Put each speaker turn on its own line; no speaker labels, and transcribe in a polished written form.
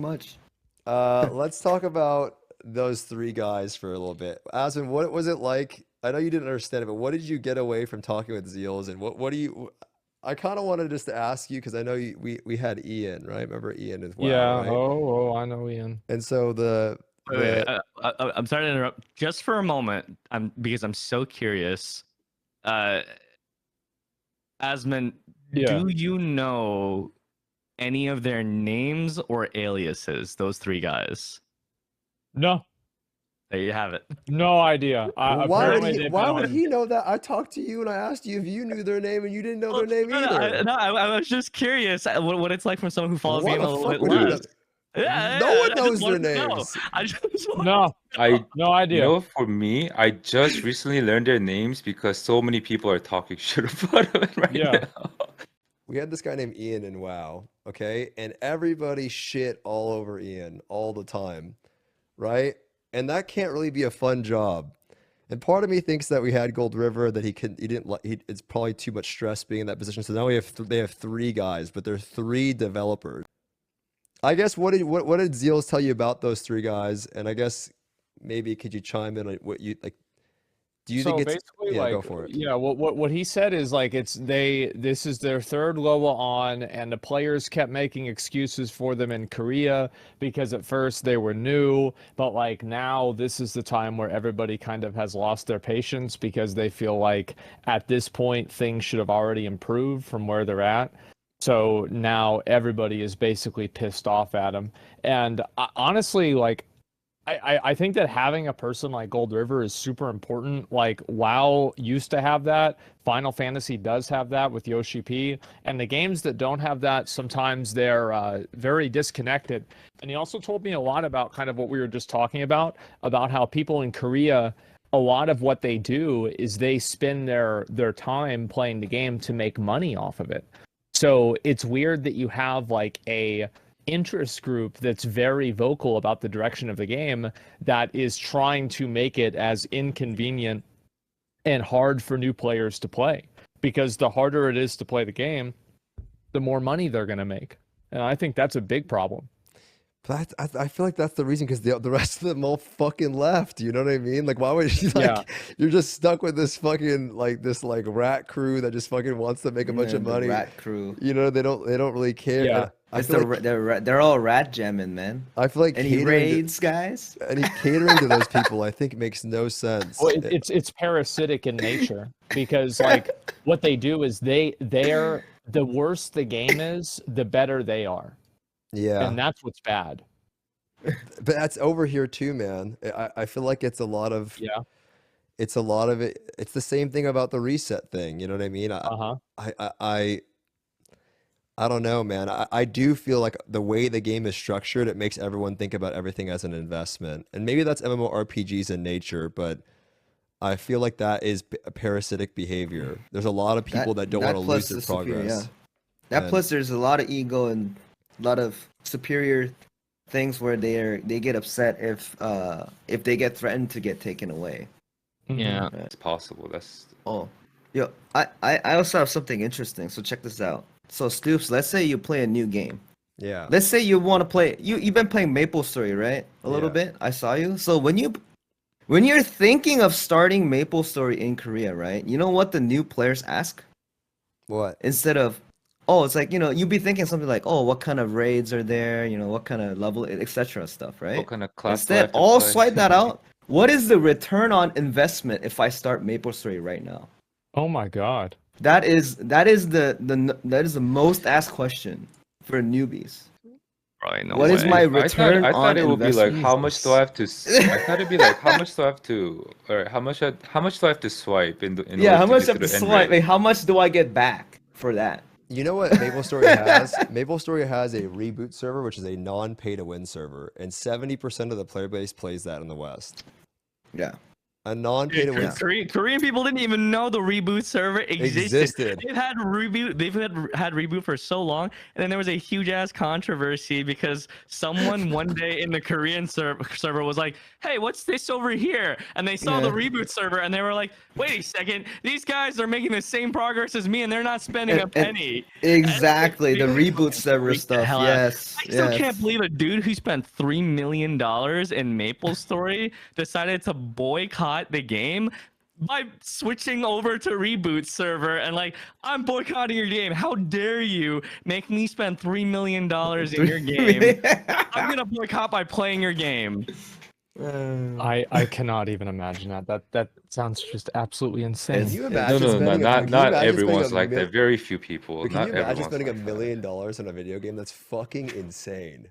much.
Let's talk about those three guys for a little bit. Asmund, what was it like? I know you didn't understand it, but what did you get away from talking with Zeals, and what do you? I kind of wanted just to ask you because I know we had Ian, right? Remember Ian as well,
Yeah.
right?
I know Ian.
And so
Wait,
the
I'm sorry to interrupt. Just for a moment, because I'm so curious. Asmund,
Yeah.
do you know any of their names or aliases? Those three guys.
No.
There you have it.
No idea.
Well, why would
Apparently
he?
they've
Why
been
would
on.
he know that? I talked to you and I asked you if you knew their name, and you didn't know
Well,
their name
no,
either.
I was just curious what it's like from someone who follows the
Why
game a
the
little
fuck
bit
would you know?
less. Yeah,
No one
I just
knows their
wanted to know.
names.
I just wanted
No.
to
I
know.
No
You
idea.
know, for me, I just recently learned their names because so many people are talking shit about it right
Yeah.
now.
We had this guy named Ian in WoW, okay? And everybody shit all over Ian all the time, right? And that can't really be a fun job. And part of me thinks that we had Gold River, that he didn't like, it's probably too much stress being in that position. So now they have three guys, but they're three developers. I guess what did Zeals tell you about those three guys? And I guess maybe could you chime in on what you like? Do you
So
think it's
basically,
yeah?
like,
Go for it.
yeah, what he said is like this is their third global on, and the players kept making excuses for them in Korea because at first they were new, but like now this is the time where everybody kind of has lost their patience because they feel like at this point things should have already improved from where they're at. So now everybody is basically pissed off at him. And honestly, like, I think that having a person like Gold River is super important. Like, WoW used to have that. Final Fantasy does have that with Yoshi P. And the games that don't have that, sometimes they're very disconnected. And he also told me a lot about kind of what we were just talking about how people in Korea, a lot of what they do is they spend their time playing the game to make money off of it. So it's weird that you have like a interest group that's very vocal about the direction of the game that is trying to make it as inconvenient and hard for new players to play. Because the harder it is to play the game, the more money they're going to make. And I think that's a big problem.
But I feel like that's the reason, because the rest of them all fucking left. You know what I mean? Like, why would you
Yeah.
you're just stuck with this fucking this rat crew that just fucking wants to make a bunch of
The
money.
rat crew.
You know, they don't really care.
Yeah.
And I
It's
feel like
they're all rat jamming, man.
I feel like
Any
catering
raids, guys?
to those people, I think makes no sense.
Well, it's parasitic in nature because like what they do is they're the worse the game is, the better they are.
Yeah,
And that's what's bad.
but that's over here too, man. I feel like it's a lot of
Yeah.
it's a lot of it. It's the same thing about the reset thing. You know what I mean?
Uh-huh.
I don't know, man. I do feel like the way the game is structured, it makes everyone think about everything as an investment. And maybe that's MMORPGs in nature, but I feel like that is a parasitic behavior. There's a lot of people that don't want to lose
plus
their
the superior-
progress.
yeah. That
And-
plus there's a lot of ego and a lot of superior things where they get upset if they get threatened to get taken away.
Mhm.
Yeah.
It's possible. That's
Oh, yo, I also have something interesting. So check this out. So Stoops, let's say you play a new game.
Yeah.
Let's say you want to play. You've been playing Maple Story, right? A little
Yeah.
bit. I saw you. So when you're thinking of starting Maple Story in Korea, right? You know what the new players ask?
What?
Instead of, oh, it's like, you'd be thinking something like, oh, what kind of raids are there? What kind of level, etc. stuff, right?
what kind of class do I
Instead,
have to
all
play?
swipe that out. What is the return on investment if I start Maple Story right now?
Oh my God.
That is the most asked question for newbies.
Probably no
What is
way.
my
I
return
thought
on
it would be like
investment?
how much do I have to I thought it'd be like how much do I have to or how much do I have to swipe in
Yeah,
order
how
to
much
get
of
to
the
the end
swipe?
rate?
Like, how much do I get back for that?
You know what Maple Story has? Maple Story has a reboot server, which is a non-pay-to-win server, and 70% of the player base plays that in the West.
Yeah.
A non-pay to win
Yeah.
Korean people didn't even know the reboot server
existed.
They've had reboot for so long, and then there was a huge ass controversy because someone one day in the Korean server was like, "Hey, what's this over here?" And they saw the
Yeah.
reboot server, and they were like, "Wait a second, these guys are making the same progress as me, and they're not spending a
And-
penny."
Exactly, the
People
reboot server
freaked the
stuff.
hell out.
Yes.
I still
yes.
can't believe a dude who spent $3 million in MapleStory decided to boycott the game by switching over to reboot server and like, I'm boycotting your game. How dare you make me spend $3 million in your game? I'm gonna boycott by playing your game.
I cannot even imagine that sounds just absolutely
Can
insane.
you
No,
imagine
no, no,
spending
not
can you
not
imagine
everyone's
spending
like that. Very few people.
But can
Not
you imagine
everyone's
spending
like
$1 million on a video game? That's fucking insane.